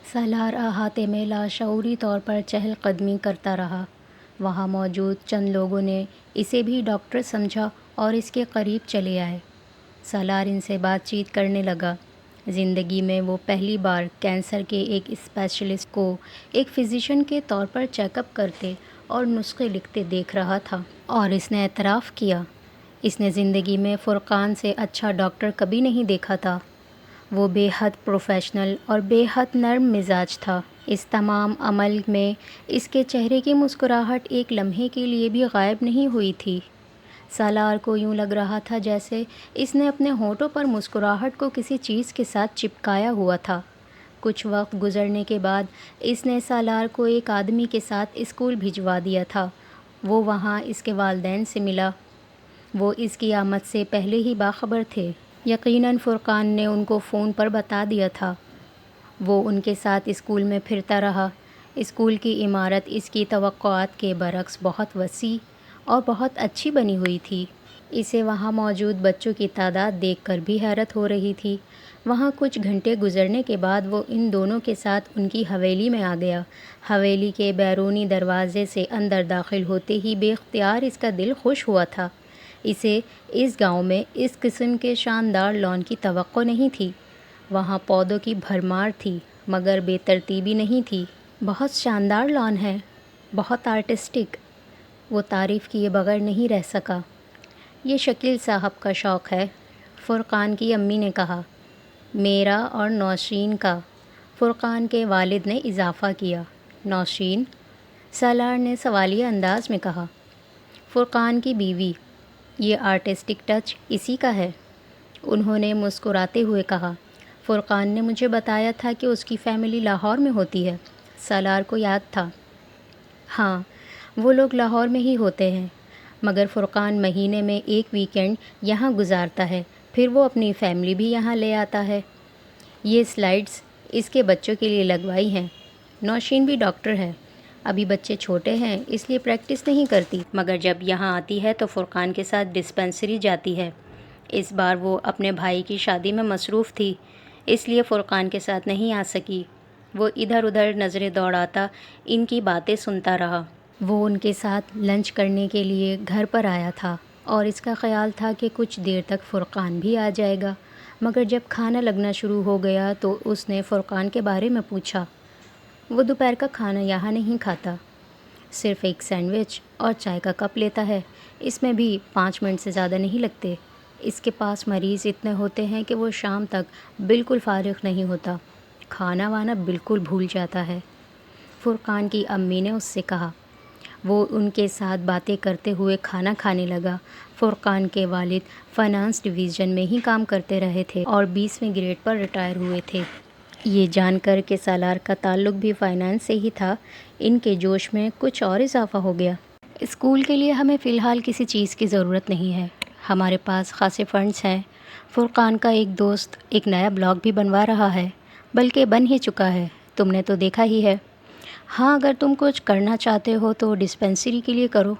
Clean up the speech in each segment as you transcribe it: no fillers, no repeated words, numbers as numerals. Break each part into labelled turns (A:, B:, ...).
A: سالار احاطے میں لاشعوری طور پر چہل قدمی کرتا رہا۔ وہاں موجود چند لوگوں نے اسے بھی ڈاکٹر سمجھا اور اس کے قریب چلے آئے۔ سالار ان سے بات چیت کرنے لگا۔ زندگی میں وہ پہلی بار کینسر کے ایک اسپیشلسٹ کو ایک فزیشین کے طور پر چیک اپ کرتے اور نسخے لکھتے دیکھ رہا تھا، اور اس نے اعتراف کیا، اس نے زندگی میں فرقان سے اچھا ڈاکٹر کبھی نہیں دیکھا تھا۔ وہ بے حد پروفیشنل اور بے حد نرم مزاج تھا۔ اس تمام عمل میں اس کے چہرے کی مسکراہٹ ایک لمحے کے لیے بھی غائب نہیں ہوئی تھی۔ سالار کو یوں لگ رہا تھا جیسے اس نے اپنے ہونٹوں پر مسکراہٹ کو کسی چیز کے ساتھ چپکایا ہوا تھا۔ کچھ وقت گزرنے کے بعد اس نے سالار کو ایک آدمی کے ساتھ اسکول بھجوا دیا تھا۔ وہ وہاں اس کے والدین سے ملا۔ وہ اس کی آمد سے پہلے ہی باخبر تھے۔ یقیناً فرقان نے ان کو فون پر بتا دیا تھا۔ وہ ان کے ساتھ اسکول میں پھرتا رہا۔ اسکول کی عمارت اس کی توقعات کے برعکس بہت وسیع اور بہت اچھی بنی ہوئی تھی۔ اسے وہاں موجود بچوں کی تعداد دیکھ کر بھی حیرت ہو رہی تھی۔ وہاں کچھ گھنٹے گزرنے کے بعد وہ ان دونوں کے ساتھ ان کی حویلی میں آ گیا۔ حویلی کے بیرونی دروازے سے اندر داخل ہوتے ہی بے اختیار اس کا دل خوش ہوا تھا۔ اسے اس گاؤں میں اس قسم کے شاندار لان کی توقع نہیں تھی۔ وہاں پودوں کی بھرمار تھی، مگر بے ترتیبی نہیں تھی۔ بہت شاندار لان ہے، بہت آرٹسٹک، وہ تعریف کیے بغیر نہیں رہ سکا۔ یہ شکیل صاحب کا شوق ہے، فرقان کی امی نے کہا۔ میرا اور نوشین کا، فرقان کے والد نے اضافہ کیا۔ نوشین؟ سالار نے سوالیہ انداز میں کہا۔ فرقان کی بیوی۔ یہ آرٹسٹک ٹچ اسی کا ہے، انہوں نے مسکراتے ہوئے کہا۔ فرقان نے مجھے بتایا تھا کہ اس کی فیملی لاہور میں ہوتی ہے۔ سالار کو یاد تھا۔ ہاں، وہ لوگ لاہور میں ہی ہوتے ہیں، مگر فرقان مہینے میں ایک ویکینڈ یہاں گزارتا ہے، پھر وہ اپنی فیملی بھی یہاں لے آتا ہے۔ یہ سلائڈز اس کے بچوں کے لیے لگوائی ہیں۔ نوشین بھی ڈاکٹر ہے، ابھی بچے چھوٹے ہیں اس لیے پریکٹس نہیں کرتی، مگر جب یہاں آتی ہے تو فرقان کے ساتھ ڈسپنسری جاتی ہے۔ اس بار وہ اپنے بھائی کی شادی میں مصروف تھی، اس لیے فرقان کے ساتھ نہیں آ سکی۔ وہ ادھر ادھر نظریں دوڑاتا ان کی باتیں سنتا رہا۔ وہ ان کے ساتھ لنچ کرنے کے لیے گھر پر آیا تھا اور اس کا خیال تھا کہ کچھ دیر تک فرقان بھی آ جائے گا، مگر جب کھانا لگنا شروع ہو گیا تو اس نے فرقان کے بارے میں پوچھا۔ وہ دوپہر کا کھانا یہاں نہیں کھاتا، صرف ایک سینڈوچ اور چائے کا کپ لیتا ہے، اس میں بھی 5 منٹ سے زیادہ نہیں لگتے۔ اس کے پاس مریض اتنے ہوتے ہیں کہ وہ شام تک بالکل فارغ نہیں ہوتا، کھانا وانا بالکل بھول جاتا ہے، فرقان کی امی نے اس سے کہا۔ وہ ان کے ساتھ باتیں کرتے ہوئے کھانا کھانے لگا۔ فرقان کے والد فائنانس ڈویژن میں ہی کام کرتے رہے تھے اور 20ویں گریڈ پر ریٹائر ہوئے تھے۔ یہ جان کر کہ سالار کا تعلق بھی فائنانس سے ہی تھا، ان کے جوش میں کچھ اور اضافہ ہو گیا۔ اسکول کے لیے ہمیں فی الحال کسی چیز کی ضرورت نہیں ہے، ہمارے پاس خاصے فنڈز ہیں۔ فرقان کا ایک دوست ایک نیا بلاگ بھی بنوا رہا ہے، بلکہ بن ہی چکا ہے، تم نے تو دیکھا ہی ہے۔ ہاں، اگر تم کچھ کرنا چاہتے ہو تو ڈسپنسری کے لیے کرو۔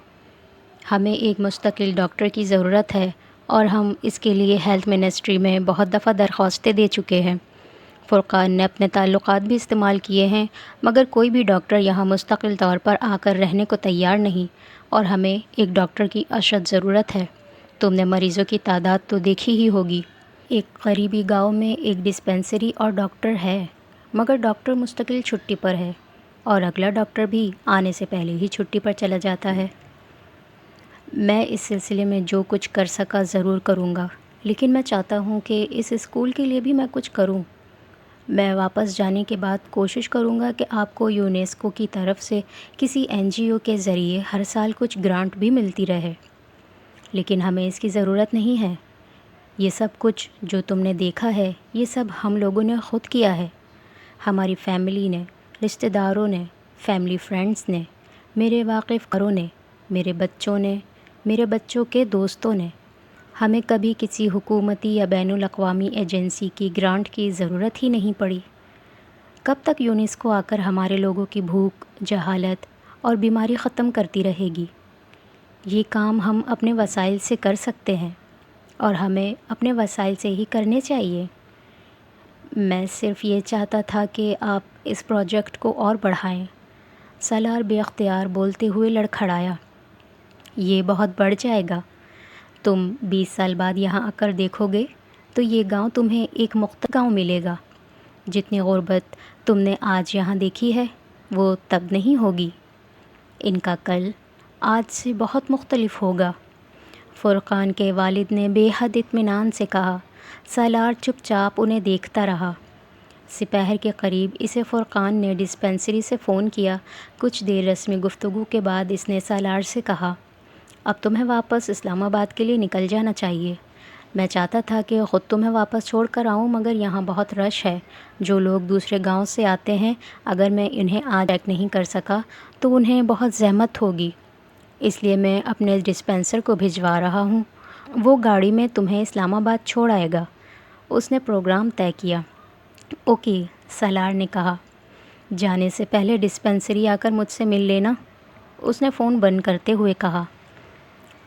A: ہمیں ایک مستقل ڈاکٹر کی ضرورت ہے اور ہم اس کے لیے ہیلتھ منسٹری میں بہت دفعہ درخواستیں دے چکے ہیں۔ فرقان نے اپنے تعلقات بھی استعمال کیے ہیں، مگر کوئی بھی ڈاکٹر یہاں مستقل طور پر آ کر رہنے کو تیار نہیں، اور ہمیں ایک ڈاکٹر کی اشد ضرورت ہے۔ تم نے مریضوں کی تعداد تو دیکھی ہی ہوگی۔ ایک قریبی گاؤں میں ایک ڈسپنسری اور ڈاکٹر ہے، مگر ڈاکٹر مستقل چھٹی پر ہے، اور اگلا ڈاکٹر بھی آنے سے پہلے ہی چھٹی پر چلا جاتا ہے۔ میں اس سلسلے میں جو کچھ کر سکا ضرور کروں گا، لیکن میں چاہتا ہوں کہ اس اسکول کے لیے بھی میں کچھ کروں۔ میں واپس جانے کے بعد کوشش کروں گا کہ آپ کو یونیسکو کی طرف سے کسی NGO کے ذریعے ہر سال کچھ گرانٹ بھی ملتی رہے، لیکن ہمیں اس کی ضرورت نہیں ہے۔ یہ سب کچھ جو تم نے دیکھا ہے، یہ سب ہم لوگوں نے خود کیا ہے، ہماری فیملی نے، رشتہ داروں نے، فیملی فرینڈز نے، میرے واقف کروں نے، میرے بچوں نے، میرے بچوں کے دوستوں نے۔ ہمیں کبھی کسی حکومتی یا بین الاقوامی ایجنسی کی گرانٹ کی ضرورت ہی نہیں پڑی۔ کب تک یونیسکو آ کر ہمارے لوگوں کی بھوک، جہالت اور بیماری ختم کرتی رہے گی؟ یہ کام ہم اپنے وسائل سے کر سکتے ہیں، اور ہمیں اپنے وسائل سے ہی کرنے چاہیے۔ میں صرف یہ چاہتا تھا کہ آپ اس پروجیکٹ کو اور بڑھائیں۔ سالار بے اختیار بولتے ہوئے لڑکھڑایا۔ یہ بہت بڑھ جائے گا۔ تم 20 سال بعد یہاں آ کر دیکھو گے تو یہ گاؤں تمہیں ایک مختلف گاؤں ملے گا۔ جتنی غربت تم نے آج یہاں دیکھی ہے وہ تب نہیں ہوگی۔ ان کا کل آج سے بہت مختلف ہوگا۔ فرقان کے والد نے بے حد اطمینان سے کہا۔ سالار چپ چاپ انہیں دیکھتا رہا۔ سپہر کے قریب اسے فرقان نے ڈسپنسری سے فون کیا۔ کچھ دیر رسمی گفتگو کے بعد اس نے سالار سے کہا، اب تمہیں واپس اسلام آباد کے لیے نکل جانا چاہیے۔ میں چاہتا تھا کہ خود تمہیں واپس چھوڑ کر آؤں مگر یہاں بہت رش ہے۔ جو لوگ دوسرے گاؤں سے آتے ہیں اگر میں انہیں آج چیک نہیں کر سکا تو انہیں بہت زحمت ہوگی، اس لیے میں اپنے ڈسپنسر کو بھجوا رہا ہوں۔ وہ گاڑی میں تمہیں اسلام آباد چھوڑ آئے گا۔ اس نے پروگرام طے کیا۔ اوکے، سالار نے کہا۔ جانے سے پہلے ڈسپنسری آ کر مجھ سے مل لینا، اس نے فون بند کرتے ہوئے کہا۔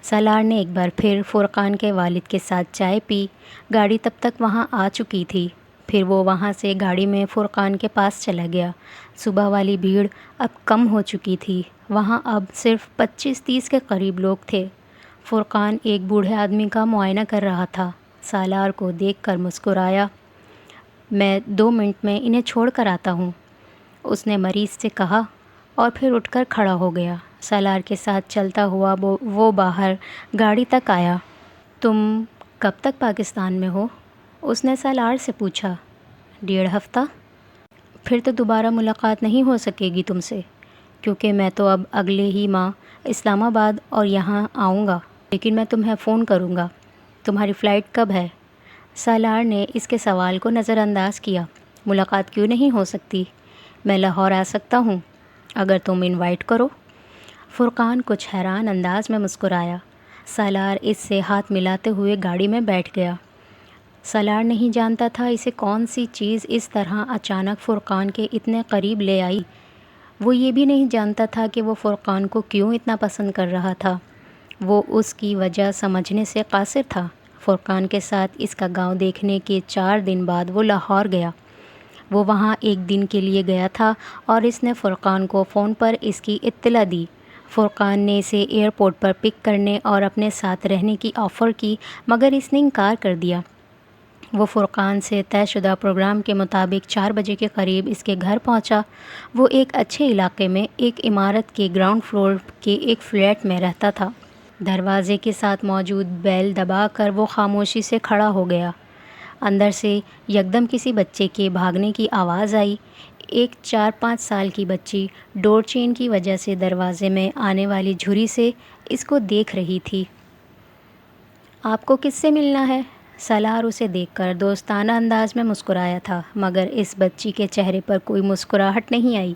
A: سالار نے ایک بار پھر فرقان کے والد کے ساتھ چائے پی۔ گاڑی تب تک وہاں آ چکی تھی۔ پھر وہ وہاں سے گاڑی میں فرقان کے پاس چلا گیا۔ صبح والی بھیڑ اب کم ہو چکی تھی۔ وہاں اب صرف 25-30 کے قریب لوگ تھے۔ فرقان ایک بوڑھے آدمی کا معائنہ کر رہا تھا۔ سالار کو دیکھ کر مسکرایا۔ میں 2 منٹ میں انہیں چھوڑ کر آتا ہوں، اس نے مریض سے کہا اور پھر اٹھ کر کھڑا ہو گیا۔ سالار کے ساتھ چلتا ہوا وہ باہر گاڑی تک آیا۔ تم کب تک پاکستان میں ہو؟ اس نے سالار سے پوچھا۔ 1.5 ہفتہ۔ پھر تو دوبارہ ملاقات نہیں ہو سکے گی تم سے، کیونکہ میں تو اب اگلے ہی ماہ اسلام آباد اور یہاں آؤں گا، لیکن میں تمہیں فون کروں گا۔ تمہاری فلائٹ کب ہے؟ سالار نے اس کے سوال کو نظر انداز کیا۔ ملاقات کیوں نہیں ہو سکتی؟ میں لاہور آ سکتا ہوں اگر تم انوائٹ کرو۔ فرقان کچھ حیران انداز میں مسکرایا۔ سالار اس سے ہاتھ ملاتے ہوئے گاڑی میں بیٹھ گیا۔ سالار نہیں جانتا تھا اسے کون سی چیز اس طرح اچانک فرقان کے اتنے قریب لے آئی۔ وہ یہ بھی نہیں جانتا تھا کہ وہ فرقان کو کیوں اتنا پسند کر رہا تھا۔ وہ اس کی وجہ سمجھنے سے قاصر تھا۔ فرقان کے ساتھ اس کا گاؤں دیکھنے کے 4 دن بعد وہ لاہور گیا۔ وہ وہاں 1 دن کے لیے گیا تھا اور اس نے فرقان کو فون پر اس کی اطلاع دی۔ فرقان نے اسے ایئرپورٹ پر پک کرنے اور اپنے ساتھ رہنے کی آفر کی مگر اس نے انکار کر دیا۔ وہ فرقان سے طے شدہ پروگرام کے مطابق 4 بجے کے قریب اس کے گھر پہنچا۔ وہ ایک اچھے علاقے میں ایک عمارت کے گراؤنڈ فلور کے ایک فلیٹ میں رہتا تھا۔ دروازے کے ساتھ موجود بیل دبا کر وہ خاموشی سے کھڑا ہو گیا۔ اندر سے یکدم کسی بچے کے بھاگنے کی آواز آئی۔ ایک 4-5 سال کی بچی ڈور چین کی وجہ سے دروازے میں آنے والی جھری سے اس کو دیکھ رہی تھی۔ آپ کو کس سے ملنا ہے؟ سالار اسے دیکھ کر دوستانہ انداز میں مسکرایا تھا مگر اس بچی کے چہرے پر کوئی مسکراہٹ نہیں آئی۔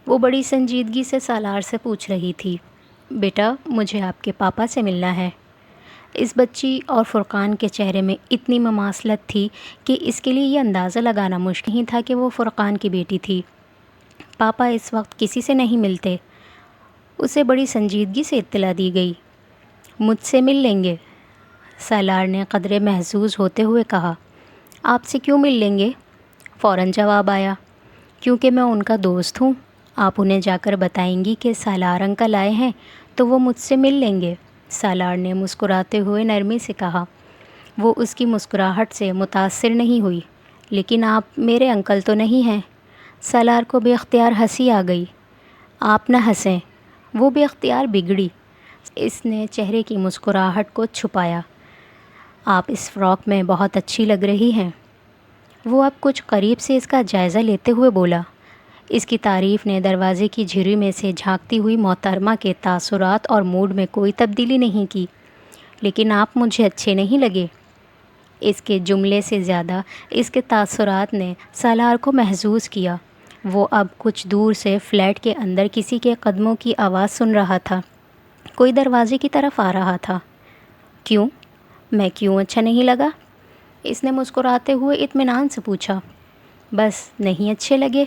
A: وہ بڑی سنجیدگی سے سالار سے پوچھ رہی تھی، بیٹا مجھے آپ کے پاپا سے ملنا ہے۔ اس بچی اور فرقان کے چہرے میں اتنی مماثلت تھی کہ اس کے لیے یہ اندازہ لگانا مشکل نہیں تھا کہ وہ فرقان کی بیٹی تھی۔ پاپا اس وقت کسی سے نہیں ملتے، اسے بڑی سنجیدگی سے اطلاع دی گئی۔ مجھ سے مل لیں گے؟ سالار نے قدرے محظوظ ہوتے ہوئے کہا۔ آپ سے کیوں مل لیں گے؟ فوراً جواب آیا۔ کیونکہ میں ان کا دوست ہوں۔ آپ انہیں جا کر بتائیں گی کہ سالار انکل آئے ہیں تو وہ مجھ سے مل لیں گے، سالار نے مسکراتے ہوئے نرمی سے کہا۔ وہ اس کی مسکراہٹ سے متاثر نہیں ہوئی۔ لیکن آپ میرے انکل تو نہیں ہیں۔ سالار کو بے اختیار ہنسی آ گئی۔ آپ نہ ہنسیں۔ وہ بے اختیار بگڑی۔ اس نے چہرے کی مسکراہٹ کو چھپایا۔ آپ اس فراک میں بہت اچھی لگ رہی ہیں۔ وہ اب کچھ قریب سے اس کا جائزہ لیتے ہوئے بولا۔ اس کی تعریف نے دروازے کی جھری میں سے جھانکتی ہوئی محترمہ کے تاثرات اور موڈ میں کوئی تبدیلی نہیں کی۔ لیکن آپ مجھے اچھے نہیں لگے۔ اس کے جملے سے زیادہ اس کے تاثرات نے سالار کو محظوظ کیا۔ وہ اب کچھ دور سے فلیٹ کے اندر کسی کے قدموں کی آواز سن رہا تھا۔ کوئی دروازے کی طرف آ رہا تھا۔ کیوں؟ میں کیوں اچھا نہیں لگا؟ اس نے مسکراتے ہوئے اطمینان سے پوچھا۔ بس نہیں اچھے لگے۔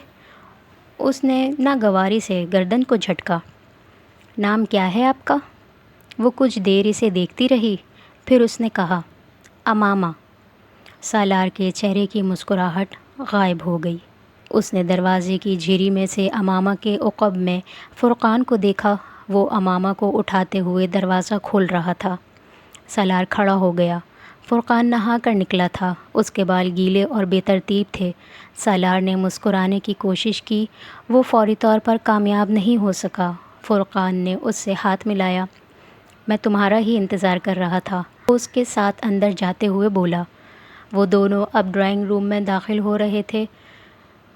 A: اس نے ناگواری سے گردن کو جھٹکا۔ نام کیا ہے آپ کا؟ وہ کچھ دیر اسے دیکھتی رہی، پھر اس نے کہا، امامہ۔ سالار کے چہرے کی مسکراہٹ غائب ہو گئی۔ اس نے دروازے کی جھری میں سے امامہ کے عقب میں فرقان کو دیکھا۔ وہ امامہ کو اٹھاتے ہوئے دروازہ کھول رہا تھا۔ سالار کھڑا ہو گیا۔ فرقان نہا کر نکلا تھا۔ اس کے بال گیلے اور بے ترتیب تھے۔ سالار نے مسکرانے کی کوشش کی۔ وہ فوری طور پر کامیاب نہیں ہو سکا۔ فرقان نے اس سے ہاتھ ملایا۔ میں تمہارا ہی انتظار کر رہا تھا، وہ اس کے ساتھ اندر جاتے ہوئے بولا۔ وہ دونوں اب ڈرائنگ روم میں داخل ہو رہے تھے۔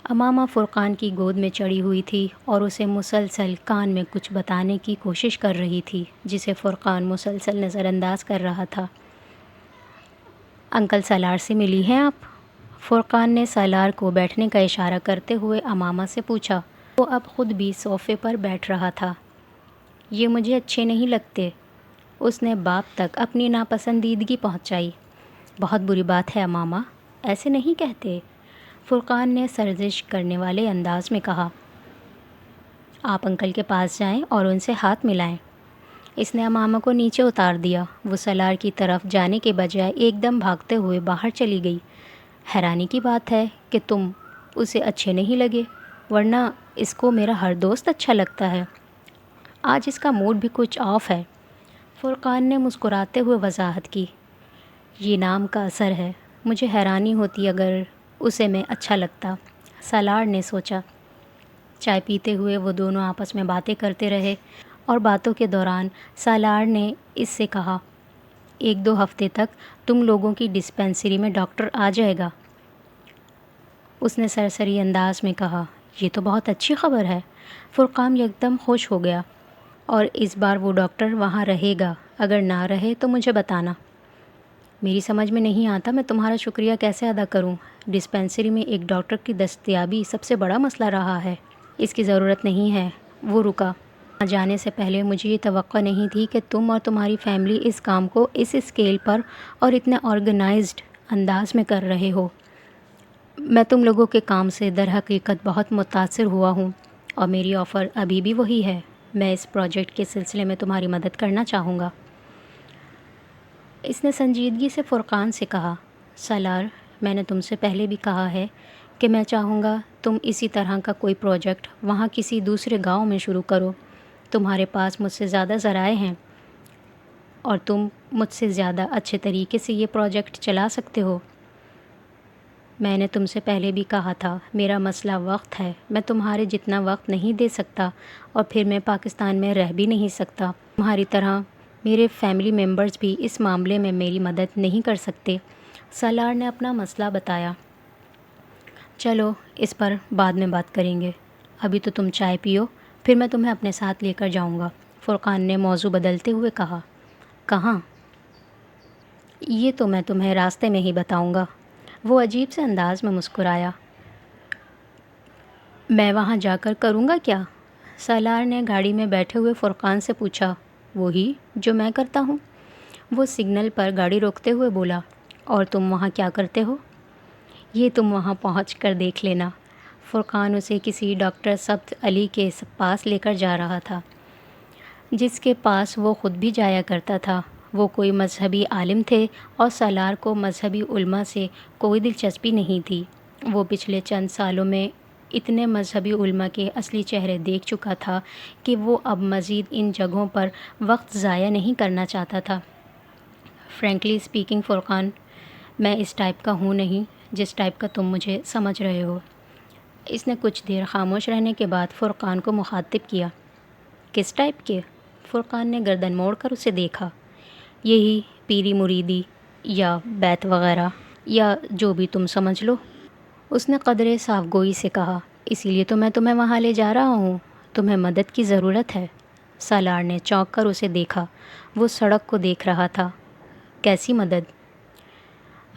A: امامہ فرقان کی گود میں چڑھی ہوئی تھی اور اسے مسلسل کان میں کچھ بتانے کی کوشش کر رہی تھی، جسے فرقان مسلسل نظر انداز کر رہا تھا۔ انکل سالار سے ملی ہیں آپ؟ فرقان نے سالار کو بیٹھنے کا اشارہ کرتے ہوئے امامہ سے پوچھا۔ وہ اب خود بھی صوفے پر بیٹھ رہا تھا۔ یہ مجھے اچھے نہیں لگتے۔ اس نے باپ تک اپنی ناپسندیدگی پہنچائی۔ بہت بری بات ہے امامہ، ایسے نہیں کہتے، فرقان نے سرزش کرنے والے انداز میں کہا۔ آپ انکل کے پاس جائیں اور ان سے ہاتھ ملائیں۔ اس نے امامہ کو نیچے اتار دیا۔ وہ سالار کی طرف جانے کے بجائے ایک دم بھاگتے ہوئے باہر چلی گئی۔ حیرانی کی بات ہے کہ تم اسے اچھے نہیں لگے، ورنہ اس کو میرا ہر دوست اچھا لگتا ہے۔ آج اس کا موڈ بھی کچھ آف ہے۔ فرقان نے مسکراتے ہوئے وضاحت کی۔ یہ نام کا اثر ہے، مجھے حیرانی ہوتی اگر اسے میں اچھا لگتا، سالار نے سوچا۔ چائے پیتے ہوئے وہ دونوں آپس میں باتیں کرتے رہے اور باتوں کے دوران سالار نے اس سے کہا، 1-2 ہفتے تک تم لوگوں کی ڈسپینسری میں ڈاکٹر آ جائے گا۔ اس نے سرسری انداز میں کہا، یہ تو بہت اچھی خبر ہے۔ فرقان یکدم خوش ہو گیا۔ اور اس بار وہ ڈاکٹر وہاں رہے گا، اگر نہ رہے تو مجھے بتانا۔ میری سمجھ میں نہیں آتا میں تمہارا شکریہ کیسے ادا کروں۔ ڈسپینسری میں ایک ڈاکٹر کی دستیابی سب سے بڑا مسئلہ رہا ہے۔ اس کی ضرورت نہیں ہے۔ وہ رکا۔ وہاں جانے سے پہلے مجھے یہ توقع نہیں تھی کہ تم اور تمہاری فیملی اس کام کو اس اسکیل پر اور اتنے آرگنائزڈ انداز میں کر رہے ہو۔ میں تم لوگوں کے کام سے در حقیقت بہت متاثر ہوا ہوں اور میری آفر ابھی بھی وہی ہے۔ میں اس پروجیکٹ کے سلسلے میں تمہاری مدد کرنا چاہوں گا۔ اس نے سنجیدگی سے فرقان سے کہا، سالار، میں نے تم سے پہلے بھی کہا ہے کہ میں چاہوں گا تم اسی طرح کا کوئی پروجیکٹ وہاں کسی دوسرے گاؤں میں شروع کرو۔ تمہارے پاس مجھ سے زیادہ ذرائع ہیں اور تم مجھ سے زیادہ اچھے طریقے سے یہ پروجیکٹ چلا سکتے ہو۔ میں نے تم سے پہلے بھی کہا تھا، میرا مسئلہ وقت ہے۔ میں تمہارے جتنا وقت نہیں دے سکتا اور پھر میں پاکستان میں رہ بھی نہیں سکتا۔ تمہاری طرح میرے فیملی ممبرز بھی اس معاملے میں میری مدد نہیں کر سکتے۔ سالار نے اپنا مسئلہ بتایا۔ چلو اس پر بعد میں بات کریں گے، ابھی تو تم چائے پیو، پھر میں تمہیں اپنے ساتھ لے کر جاؤں گا۔ فرقان نے موضوع بدلتے ہوئے کہا۔ کہاں؟ یہ تو میں تمہیں راستے میں ہی بتاؤں گا۔ وہ عجیب سے انداز میں مسکرایا۔ میں وہاں جا کر کروں گا کیا؟ سالار نے گاڑی میں بیٹھے ہوئے فرقان سے پوچھا۔ وہی جو میں کرتا ہوں، وہ سگنل پر گاڑی روکتے ہوئے بولا۔ اور تم وہاں کیا کرتے ہو؟ یہ تم وہاں پہنچ کر دیکھ لینا۔ فرقان اسے کسی ڈاکٹر ثبت علی کے پاس لے کر جا رہا تھا، جس کے پاس وہ خود بھی جایا کرتا تھا۔ وہ کوئی مذہبی عالم تھے اور سالار کو مذہبی علماء سے کوئی دلچسپی نہیں تھی۔ وہ پچھلے چند سالوں میں اتنے مذہبی علماء کے اصلی چہرے دیکھ چکا تھا کہ وہ اب مزید ان جگہوں پر وقت ضائع نہیں کرنا چاہتا تھا۔ فرینکلی اسپیکنگ فرقان، میں اس ٹائپ کا ہوں نہیں جس ٹائپ کا تم مجھے سمجھ رہے ہو۔ اس نے کچھ دیر خاموش رہنے کے بعد فرقان کو مخاطب کیا۔ کس ٹائپ کے؟ فرقان نے گردن موڑ کر اسے دیکھا۔ یہی پیری مریدی یا بیت وغیرہ، یا جو بھی تم سمجھ لو۔ اس نے قدرے صاف گوئی سے کہا۔ اسی لیے تو میں تمہیں وہاں لے جا رہا ہوں، تمہیں مدد کی ضرورت ہے۔ سالار نے چونک کر اسے دیکھا۔ وہ سڑک کو دیکھ رہا تھا۔ کیسی مدد؟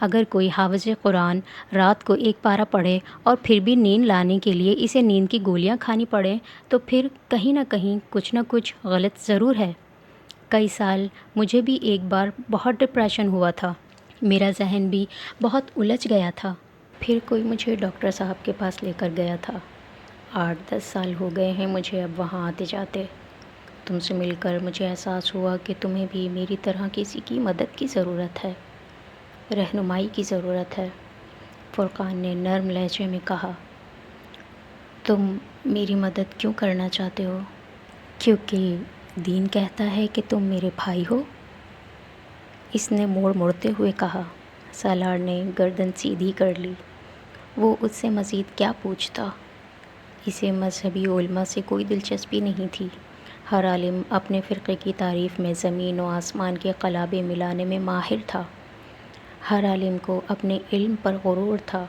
A: اگر کوئی حافظ قرآن رات کو ایک پارہ پڑھے اور پھر بھی نیند لانے کے لیے اسے نیند کی گولیاں کھانی پڑیں تو پھر کہیں نہ کہیں کچھ نہ کچھ غلط ضرور ہے۔ کئی سال مجھے بھی ایک بار بہت ڈپریشن ہوا تھا، میرا ذہن بھی بہت الجھ گیا تھا۔ پھر کوئی مجھے ڈاکٹر صاحب کے پاس لے کر گیا تھا۔ 8-10 سال ہو گئے ہیں مجھے اب وہاں آتے جاتے۔ تم سے مل کر مجھے احساس ہوا کہ تمہیں بھی میری طرح کسی کی مدد کی ضرورت ہے، رہنمائی کی ضرورت ہے۔ فرقان نے نرم لہجے میں کہا، تم میری مدد کیوں کرنا چاہتے ہو؟ کیونکہ دین کہتا ہے کہ تم میرے بھائی ہو، اس نے موڑتے ہوئے کہا۔ سالار نے گردن سیدھی کر لی۔ وہ اس سے مزید کیا پوچھتا؟ اسے مذہبی علماء سے کوئی دلچسپی نہیں تھی۔ ہر عالم اپنے فرقے کی تعریف میں زمین و آسمان کے قلابے ملانے میں ماہر تھا۔ ہر عالم کو اپنے علم پر غرور تھا۔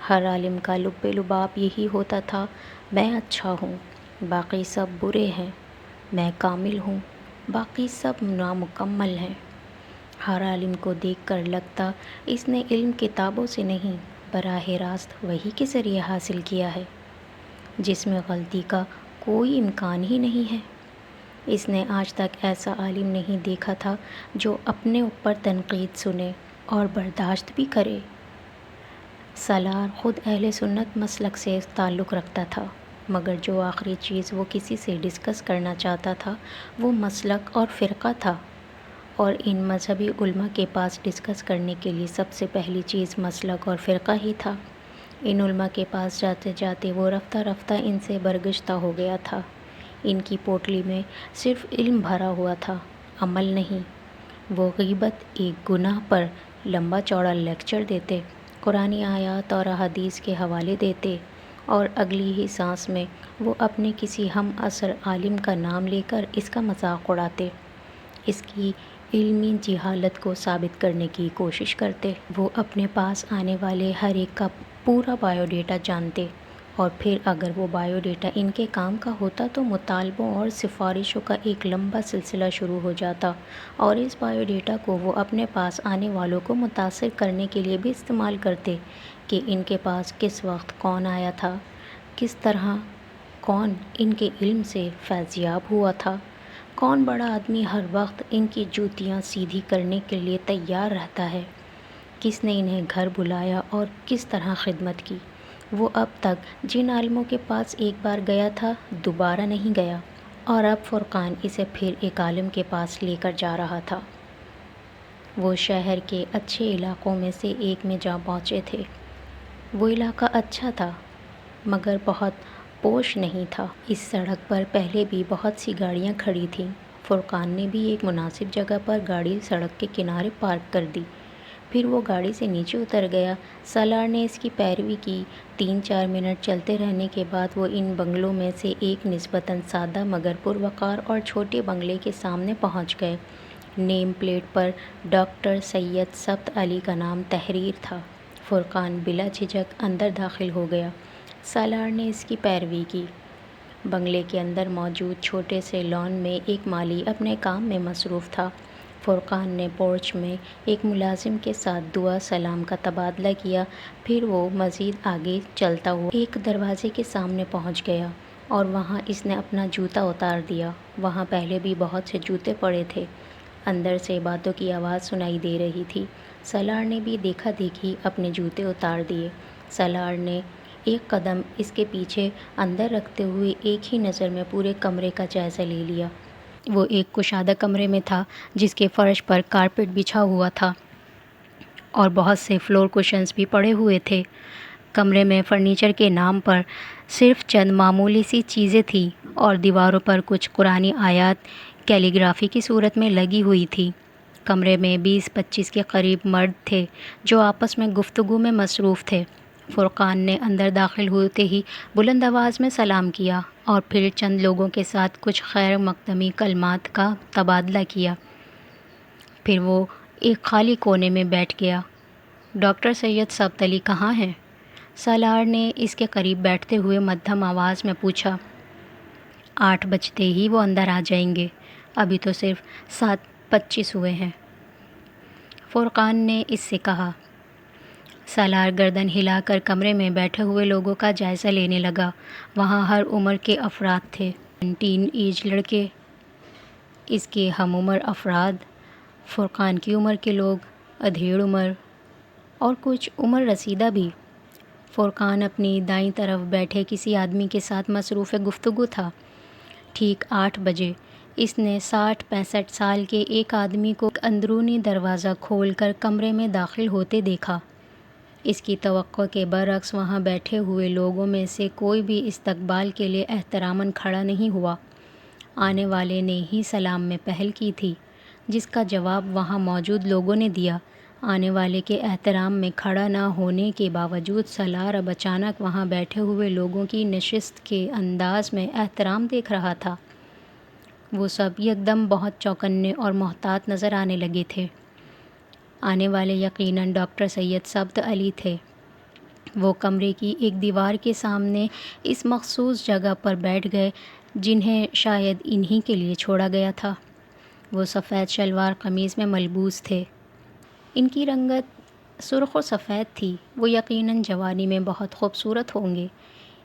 A: ہر عالم کا لب لباب یہی ہوتا تھا، میں اچھا ہوں، باقی سب برے ہیں، میں کامل ہوں، باقی سب نامکمل ہیں۔ ہر عالم کو دیکھ کر لگتا اس نے علم کتابوں سے نہیں، براہ راست وحی کے ذریعے حاصل کیا ہے، جس میں غلطی کا کوئی امکان ہی نہیں ہے۔ اس نے آج تک ایسا عالم نہیں دیکھا تھا جو اپنے اوپر تنقید سنے اور برداشت بھی کرے۔ سالار خود اہل سنت مسلک سے تعلق رکھتا تھا، مگر جو آخری چیز وہ کسی سے ڈسکس کرنا چاہتا تھا وہ مسلک اور فرقہ تھا، اور ان مذہبی علماء کے پاس ڈسکس کرنے کے لیے سب سے پہلی چیز مسلک اور فرقہ ہی تھا۔ ان علماء کے پاس جاتے جاتے وہ رفتہ رفتہ ان سے برگشتہ ہو گیا تھا۔ ان کی پوٹلی میں صرف علم بھرا ہوا تھا، عمل نہیں۔ وہ غیبت ایک گناہ پر لمبا چوڑا لیکچر دیتے، قرآنی آیات اور احادیث کے حوالے دیتے، اور اگلی ہی سانس میں وہ اپنے کسی ہم عصر عالم کا نام لے کر اس کا مذاق اڑاتے، اس کی علمی جہالت کو ثابت کرنے کی کوشش کرتے۔ وہ اپنے پاس آنے والے ہر ایک کا پورا بایو ڈیٹا جانتے، اور پھر اگر وہ بایو ڈیٹا ان کے کام کا ہوتا تو مطالبوں اور سفارشوں کا ایک لمبا سلسلہ شروع ہو جاتا، اور اس بایو ڈیٹا کو وہ اپنے پاس آنے والوں کو متاثر کرنے کے لیے بھی استعمال کرتے کہ ان کے پاس کس وقت کون آیا تھا، کس طرح کون ان کے علم سے فیضیاب ہوا تھا، کون بڑا آدمی ہر وقت ان کی جوتیاں سیدھی کرنے کے لیے تیار رہتا ہے، کس نے انہیں گھر بلایا اور کس طرح خدمت کی۔ وہ اب تک جن عالموں کے پاس ایک بار گیا تھا دوبارہ نہیں گیا، اور اب فرقان اسے پھر ایک عالم کے پاس لے کر جا رہا تھا۔ وہ شہر کے اچھے علاقوں میں سے ایک میں جا پہنچے تھے۔ وہ علاقہ اچھا تھا مگر بہت پوش نہیں تھا۔ اس سڑک پر پہلے بھی بہت سی گاڑیاں کھڑی تھیں۔ فرقان نے بھی ایک مناسب جگہ پر گاڑی سڑک کے کنارے پارک کر دی، پھر وہ گاڑی سے نیچے اتر گیا۔ سالار نے اس کی پیروی کی۔ 3-4 منٹ چلتے رہنے کے بعد وہ ان بنگلوں میں سے ایک نسبتاً سادہ مگر پروقار اور چھوٹے بنگلے کے سامنے پہنچ گئے۔ نیم پلیٹ پر ڈاکٹر سید ثبت علی کا نام تحریر تھا۔ فرقان بلا جھجک اندر داخل ہو گیا۔ سالار نے اس کی پیروی کی۔ بنگلے کے اندر موجود چھوٹے سے لان میں ایک مالی اپنے کام میں مصروف تھا۔ فرقان نے پورچ میں ایک ملازم کے ساتھ دعا سلام کا تبادلہ کیا، پھر وہ مزید آگے چلتا ہوا ایک دروازے کے سامنے پہنچ گیا، اور وہاں اس نے اپنا جوتا اتار دیا۔ وہاں پہلے بھی بہت سے جوتے پڑے تھے۔ اندر سے باتوں کی آواز سنائی دے رہی تھی۔ سالار نے بھی دیکھا دیکھی اپنے جوتے اتار دیے۔ سالار نے ایک قدم اس کے پیچھے اندر رکھتے ہوئے ایک ہی نظر میں پورے کمرے کا جائزہ لے لیا۔ وہ ایک کشادہ کمرے میں تھا جس کے فرش پر کارپیٹ بچھا ہوا تھا اور بہت سے فلور کوشنز بھی پڑے ہوئے تھے۔ کمرے میں فرنیچر کے نام پر صرف چند معمولی سی چیزیں تھیں، اور دیواروں پر کچھ قرآنی آیات کیلی گرافی کی صورت میں لگی ہوئی تھی۔ کمرے میں 20-25 کے قریب مرد تھے جو آپس میں گفتگو میں مصروف تھے۔ فرقان نے اندر داخل ہوتے ہی بلند آواز میں سلام کیا اور پھر چند لوگوں کے ساتھ کچھ خیر مقدمی کلمات کا تبادلہ کیا۔ پھر وہ ایک خالی کونے میں بیٹھ گیا۔ ڈاکٹر سید ثبت علی کہاں ہیں؟ سالار نے اس کے قریب بیٹھتے ہوئے مدھم آواز میں پوچھا۔ 8 بجتے ہی وہ اندر آ جائیں گے، ابھی تو صرف 7:25 ہوئے ہیں، فرقان نے اس سے کہا۔ سالار گردن ہلا کر کمرے میں بیٹھے ہوئے لوگوں کا جائزہ لینے لگا۔ وہاں ہر عمر کے افراد تھے، ٹین ایج لڑکے، اس کے ہم عمر افراد، فرقان کی عمر کے لوگ، ادھیڑ عمر، اور کچھ عمر رسیدہ بھی۔ فرقان اپنی دائیں طرف بیٹھے کسی آدمی کے ساتھ مصروف گفتگو تھا۔ ٹھیک 8 بجے اس نے 60-65 سال کے ایک آدمی کو اندرونی دروازہ کھول کر کمرے میں داخل ہوتے دیکھا۔ اس کی توقع کے برعکس وہاں بیٹھے ہوئے لوگوں میں سے کوئی بھی استقبال کے لیے احتراماً کھڑا نہیں ہوا۔ آنے والے نے ہی سلام میں پہل کی تھی، جس کا جواب وہاں موجود لوگوں نے دیا۔ آنے والے کے احترام میں کھڑا نہ ہونے کے باوجود سالار اب اچانک وہاں بیٹھے ہوئے لوگوں کی نشست کے انداز میں احترام دیکھ رہا تھا۔ وہ سب یکدم بہت چوکنے اور محتاط نظر آنے لگے تھے۔ آنے والے یقیناً ڈاکٹر سید ثبت علی تھے۔ وہ کمرے کی ایک دیوار کے سامنے اس مخصوص جگہ پر بیٹھ گئے جنہیں شاید انہی کے لیے چھوڑا گیا تھا۔ وہ سفید شلوار قمیض میں ملبوس تھے۔ ان کی رنگت سرخ و سفید تھی۔ وہ یقیناً جوانی میں بہت خوبصورت ہوں گے۔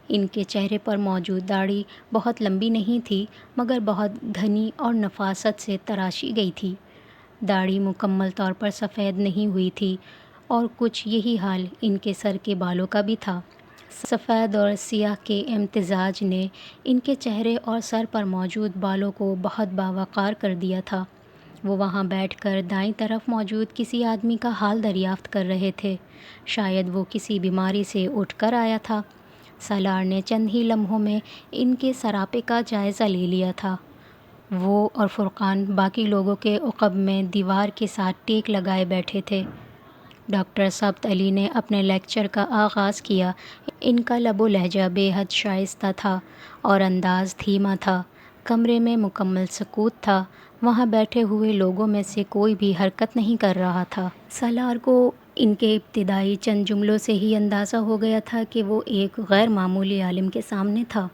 A: ان کے چہرے پر موجود داڑھی بہت لمبی نہیں تھی، مگر بہت گھنی اور نفاست سے تراشی گئی تھی۔ داڑھی مکمل طور پر سفید نہیں ہوئی تھی، اور کچھ یہی حال ان کے سر کے بالوں کا بھی تھا۔ سفید اور سیاہ کے امتزاج نے ان کے چہرے اور سر پر موجود بالوں کو بہت باوقار کر دیا تھا۔ وہ وہاں بیٹھ کر دائیں طرف موجود کسی آدمی کا حال دریافت کر رہے تھے۔ شاید وہ کسی بیماری سے اٹھ کر آیا تھا۔ سالار نے چند ہی لمحوں میں ان کے سراپے کا جائزہ لے لیا تھا۔ وہ اور فرقان باقی لوگوں کے عقب میں دیوار کے ساتھ ٹیک لگائے بیٹھے تھے۔ ڈاکٹر ثبت علی نے اپنے لیکچر کا آغاز کیا۔ ان کا لب و لہجہ بے حد شائستہ تھا اور انداز دھیما تھا۔ کمرے میں مکمل سکوت تھا۔ وہاں بیٹھے ہوئے لوگوں میں سے کوئی بھی حرکت نہیں کر رہا تھا۔ سالار کو ان کے ابتدائی چند جملوں سے ہی اندازہ ہو گیا تھا کہ وہ ایک غیر معمولی عالم کے سامنے تھا۔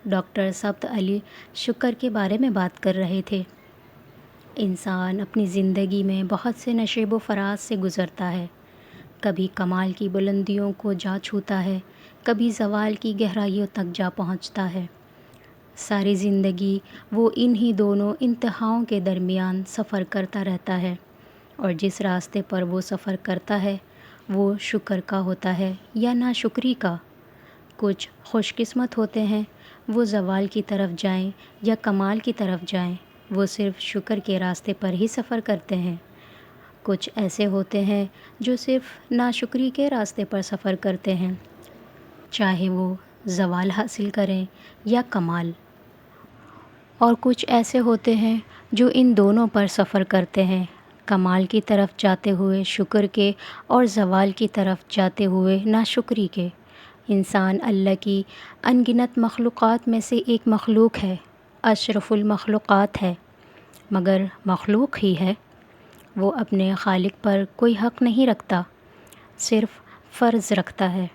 A: ڈاکٹر ثبت علی شکر کے بارے میں بات کر رہے تھے۔ انسان اپنی زندگی میں بہت سے نشیب و فراز سے گزرتا ہے۔ کبھی کمال کی بلندیوں کو جا چھوتا ہے، کبھی زوال کی گہرائیوں تک جا پہنچتا ہے۔ ساری زندگی وہ انہی دونوں انتہاؤں کے درمیان سفر کرتا رہتا ہے، اور جس راستے پر وہ سفر کرتا ہے وہ شکر کا ہوتا ہے یا ناشکری کا۔ کچھ خوش قسمت ہوتے ہیں، وہ زوال کی طرف جائیں یا کمال کی طرف جائیں، وہ صرف شکر کے راستے پر ہی سفر کرتے ہیں۔ کچھ ایسے ہوتے ہیں جو صرف ناشکری کے راستے پر سفر کرتے ہیں، چاہے وہ زوال حاصل کریں یا کمال۔ اور کچھ ایسے ہوتے ہیں جو ان دونوں پر سفر کرتے ہیں، کمال کی طرف جاتے ہوئے شکر کے اور زوال کی طرف جاتے ہوئے ناشکری کے۔ انسان اللہ کی ان گنت مخلوقات میں سے ایک مخلوق ہے، اشرف المخلوقات ہے، مگر مخلوق ہی ہے۔ وہ اپنے خالق پر کوئی حق نہیں رکھتا، صرف فرض رکھتا ہے۔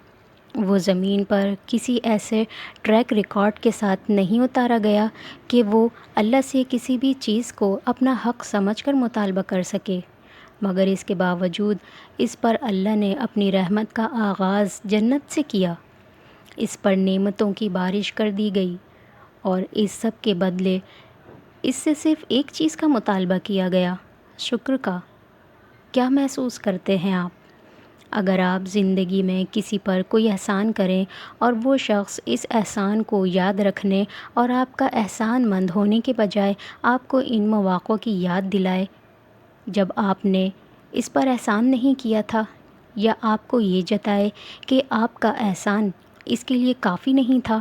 A: وہ زمین پر کسی ایسے ٹریک ریکارڈ کے ساتھ نہیں اتارا گیا کہ وہ اللہ سے کسی بھی چیز کو اپنا حق سمجھ کر مطالبہ کر سکے، مگر اس کے باوجود اس پر اللہ نے اپنی رحمت کا آغاز جنت سے کیا۔ اس پر نعمتوں کی بارش کر دی گئی، اور اس سب کے بدلے اس سے صرف ایک چیز کا مطالبہ کیا گیا، شکر کا۔ کیا محسوس کرتے ہیں آپ؟ اگر آپ زندگی میں کسی پر کوئی احسان کریں اور وہ شخص اس احسان کو یاد رکھنے اور آپ کا احسان مند ہونے کے بجائے آپ کو ان مواقعوں کی یاد دلائے جب آپ نے اس پر احسان نہیں کیا تھا، یا آپ کو یہ جتائے کہ آپ کا احسان اس کے لیے کافی نہیں تھا،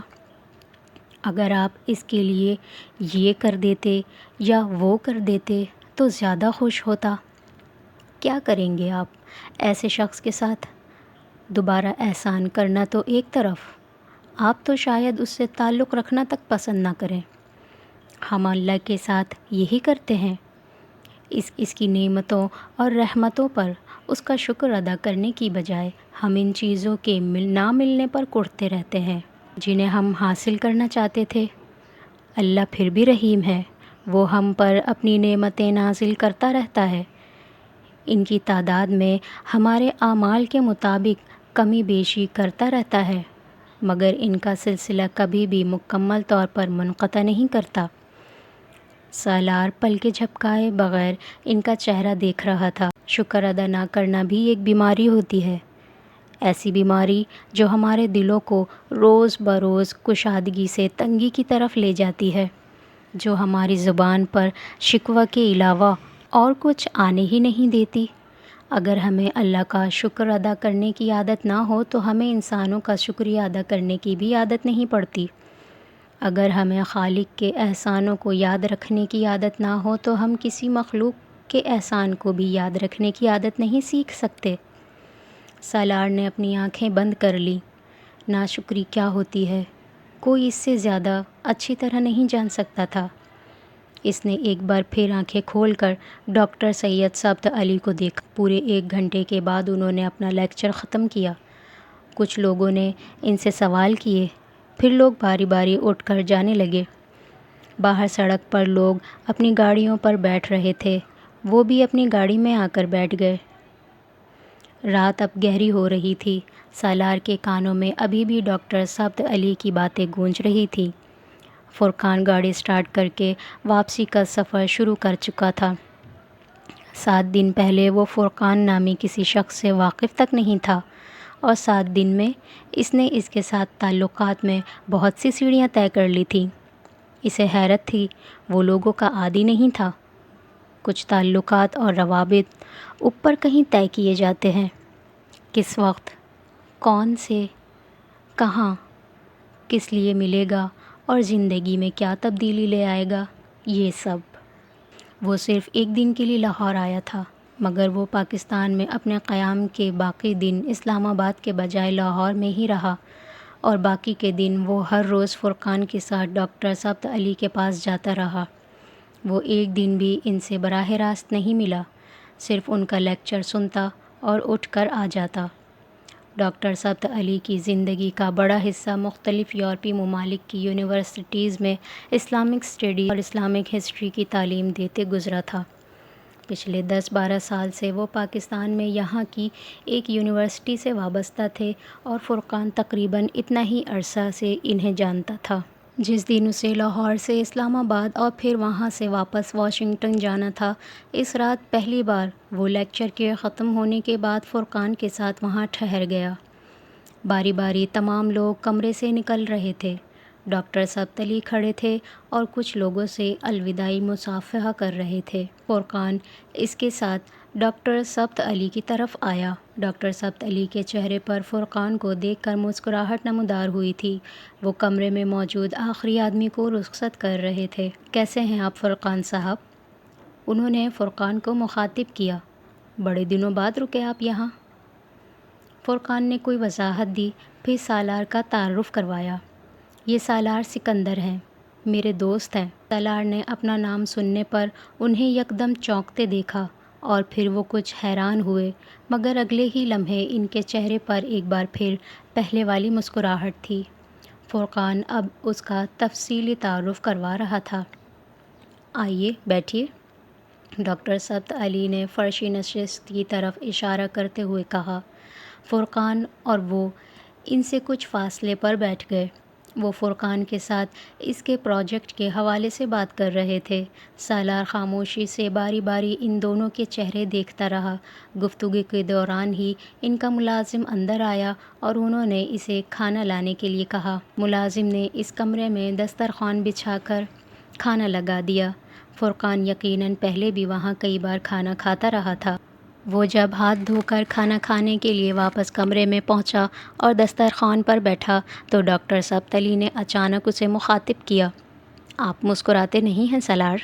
A: اگر آپ اس کے لیے یہ کر دیتے یا وہ کر دیتے تو زیادہ خوش ہوتا، کیا کریں گے آپ ایسے شخص کے ساتھ؟ دوبارہ احسان کرنا تو ایک طرف، آپ تو شاید اس سے تعلق رکھنا تک پسند نہ کریں۔ ہم اللہ کے ساتھ یہی کرتے ہیں، اس کی نعمتوں اور رحمتوں پر اس کا شکر ادا کرنے کی بجائے ہم ان چیزوں کے نہ ملنے پر کڑتے رہتے ہیں جنہیں ہم حاصل کرنا چاہتے تھے۔ اللہ پھر بھی رحیم ہے، وہ ہم پر اپنی نعمتیں نازل کرتا رہتا ہے۔ ان کی تعداد میں ہمارے اعمال کے مطابق کمی بیشی کرتا رہتا ہے، مگر ان کا سلسلہ کبھی بھی مکمل طور پر منقطع نہیں کرتا۔ سالار پلکیں جھپکائے بغیر ان کا چہرہ دیکھ رہا تھا۔ شکر ادا نہ کرنا بھی ایک بیماری ہوتی ہے، ایسی بیماری جو ہمارے دلوں کو روز بروز کشادگی سے تنگی کی طرف لے جاتی ہے، جو ہماری زبان پر شکوہ کے علاوہ اور کچھ آنے ہی نہیں دیتی۔ اگر ہمیں اللہ کا شکر ادا کرنے کی عادت نہ ہو تو ہمیں انسانوں کا شکریہ ادا کرنے کی بھی عادت نہیں پڑتی۔ اگر ہمیں خالق کے احسانوں کو یاد رکھنے کی عادت نہ ہو تو ہم کسی مخلوق کے احسان کو بھی یاد رکھنے کی عادت نہیں سیکھ سکتے۔ سالار نے اپنی آنکھیں بند کر لیں۔ ناشکری کیا ہوتی ہے کوئی اس سے زیادہ اچھی طرح نہیں جان سکتا تھا۔ اس نے ایک بار پھر آنکھیں کھول کر ڈاکٹر سید ثبت علی کو دیکھا۔ پورے 1 گھنٹے کے بعد انہوں نے اپنا لیکچر ختم کیا۔ کچھ لوگوں نے ان سے سوال کیے، پھر لوگ باری باری اٹھ کر جانے لگے۔ باہر سڑک پر لوگ اپنی گاڑیوں پر بیٹھ رہے تھے، وہ بھی اپنی گاڑی میں آ کر بیٹھ گئے۔ رات اب گہری ہو رہی تھی۔ سالار کے کانوں میں ابھی بھی ڈاکٹر ثبت علی کی باتیں گونج رہی تھیں۔ فرقان گاڑی سٹارٹ کر کے واپسی کا سفر شروع کر چکا تھا۔ 7 دن پہلے وہ فرقان نامی کسی شخص سے واقف تک نہیں تھا، اور 7 دن میں اس نے اس کے ساتھ تعلقات میں بہت سی سیڑھیاں طے کر لی تھیں۔ اسے حیرت تھی، وہ لوگوں کا عادی نہیں تھا۔ کچھ تعلقات اور روابط اوپر کہیں طے کیے جاتے ہیں، کس وقت، کون سے، کہاں، کس لیے ملے گا اور زندگی میں کیا تبدیلی لے آئے گا، یہ سب۔ وہ صرف 1 دن کے لیے لاہور آیا تھا، مگر وہ پاکستان میں اپنے قیام کے باقی دن اسلام آباد کے بجائے لاہور میں ہی رہا، اور باقی کے دن وہ ہر روز فرقان کے ساتھ ڈاکٹر ثبت علی کے پاس جاتا رہا۔ وہ 1 دن بھی ان سے براہ راست نہیں ملا، صرف ان کا لیکچر سنتا اور اٹھ کر آ جاتا۔ ڈاکٹر ثبت علی کی زندگی کا بڑا حصہ مختلف یورپی ممالک کی یونیورسٹیز میں اسلامک اسٹڈی اور اسلامک ہسٹری کی تعلیم دیتے گزرا تھا۔ پچھلے 10-12 سال سے وہ پاکستان میں یہاں کی ایک یونیورسٹی سے وابستہ تھے، اور فرقان تقریباً اتنا ہی عرصہ سے انہیں جانتا تھا۔ جس دن اسے لاہور سے اسلام آباد اور پھر وہاں سے واپس واشنگٹن جانا تھا، اس رات پہلی بار وہ لیکچر کے ختم ہونے کے بعد فرقان کے ساتھ وہاں ٹھہر گیا۔ باری باری تمام لوگ کمرے سے نکل رہے تھے۔ ڈاکٹر ثبت علی کھڑے تھے اور کچھ لوگوں سے الوداعی مصافحہ کر رہے تھے۔ فرقان اس کے ساتھ ڈاکٹر ثبت علی کی طرف آیا۔ ڈاکٹر ثبت علی کے چہرے پر فرقان کو دیکھ کر مسکراہٹ نمودار ہوئی تھی۔ وہ کمرے میں موجود آخری آدمی کو رخصت کر رہے تھے۔ کیسے ہیں آپ فرقان صاحب؟ انہوں نے فرقان کو مخاطب کیا۔ بڑے دنوں بعد رکے آپ یہاں؟ فرقان نے کوئی وضاحت دی، پھر سالار کا تعارف کروایا۔ یہ سالار سکندر ہیں، میرے دوست ہیں۔ سالار نے اپنا نام سننے پر انہیں یکدم چونکتے دیکھا، اور پھر وہ کچھ حیران ہوئے، مگر اگلے ہی لمحے ان کے چہرے پر ایک بار پھر پہلے والی مسکراہٹ تھی۔ فرقان اب اس کا تفصیلی تعارف کروا رہا تھا۔ آئیے بیٹھیے، ڈاکٹر ثبت علی نے فرشی نشست کی طرف اشارہ کرتے ہوئے کہا۔ فرقان اور وہ ان سے کچھ فاصلے پر بیٹھ گئے۔ وہ فرقان کے ساتھ اس کے پروجیکٹ کے حوالے سے بات کر رہے تھے۔ سالار خاموشی سے باری باری ان دونوں کے چہرے دیکھتا رہا۔ گفتگو کے دوران ہی ان کا ملازم اندر آیا اور انہوں نے اسے کھانا لانے کے لیے کہا۔ ملازم نے اس کمرے میں دسترخوان بچھا کر کھانا لگا دیا۔ فرقان یقیناً پہلے بھی وہاں کئی بار کھانا کھاتا رہا تھا۔ وہ جب ہاتھ دھو کر کھانا کھانے کے لیے واپس کمرے میں پہنچا اور دسترخوان پر بیٹھا تو ڈاکٹر ثبت علی نے اچانک اسے مخاطب کیا۔ آپ مسکراتے نہیں ہیں سالار؟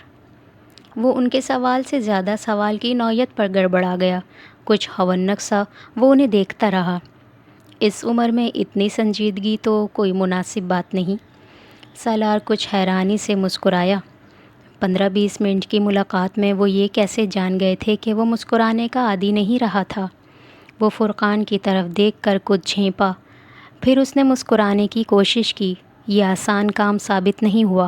A: وہ ان کے سوال سے زیادہ سوال کی نوعیت پر گڑبڑا گیا۔ کچھ ہونک سا وہ انہیں دیکھتا رہا۔ اس عمر میں اتنی سنجیدگی تو کوئی مناسب بات نہیں۔ سالار کچھ حیرانی سے مسکرایا۔ 15-20 منٹ کی ملاقات میں وہ یہ کیسے جان گئے تھے کہ وہ مسکرانے کا عادی نہیں رہا تھا؟ وہ فرقان کی طرف دیکھ کر کچھ جھینپا، پھر اس نے مسکرانے کی کوشش کی۔ یہ آسان کام ثابت نہیں ہوا۔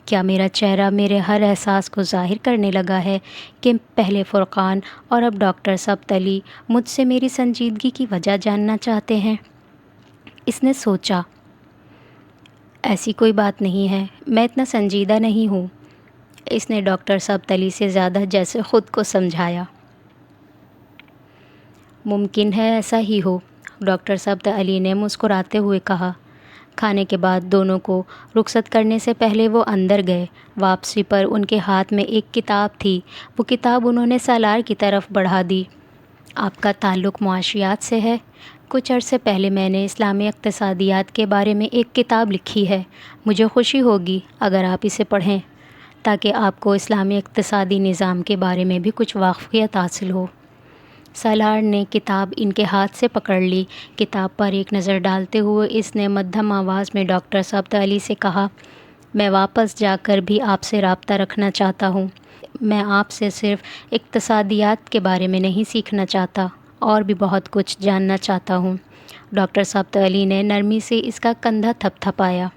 A: کیا میرا چہرہ میرے ہر احساس کو ظاہر کرنے لگا ہے کہ پہلے فرقان اور اب ڈاکٹر ثبت علی مجھ سے میری سنجیدگی کی وجہ جاننا چاہتے ہیں؟ اس نے سوچا۔ ایسی کوئی بات نہیں ہے، میں اتنا سنجیدہ نہیں ہوں۔ اس نے ڈاکٹر ثبت علی سے زیادہ جیسے خود کو سمجھایا۔ ممکن ہے ایسا ہی ہو، ڈاکٹر ثبت علی نے مسکراتے ہوئے کہا۔ کھانے کے بعد دونوں کو رخصت کرنے سے پہلے وہ اندر گئے۔ واپسی پر ان کے ہاتھ میں ایک کتاب تھی۔ وہ کتاب انہوں نے سالار کی طرف بڑھا دی۔ آپ کا تعلق معاشیات سے ہے؟ کچھ عرصے پہلے میں نے اسلامی اقتصادیات کے بارے میں ایک کتاب لکھی ہے، مجھے خوشی ہوگی اگر آپ اسے پڑھیں تاکہ آپ کو اسلامی اقتصادی نظام کے بارے میں بھی کچھ واقفیت حاصل ہو۔ سالار نے کتاب ان کے ہاتھ سے پکڑ لی۔ کتاب پر ایک نظر ڈالتے ہوئے اس نے مدھم آواز میں ڈاکٹر ثبت علی سے کہا، میں واپس جا کر بھی آپ سے رابطہ رکھنا چاہتا ہوں۔ میں آپ سے صرف اقتصادیات کے بارے میں نہیں سیکھنا چاہتا، اور بھی بہت کچھ جاننا چاہتا ہوں۔ ڈاکٹر ثبت علی نے نرمی سے اس کا کندھا تھپتھپایا۔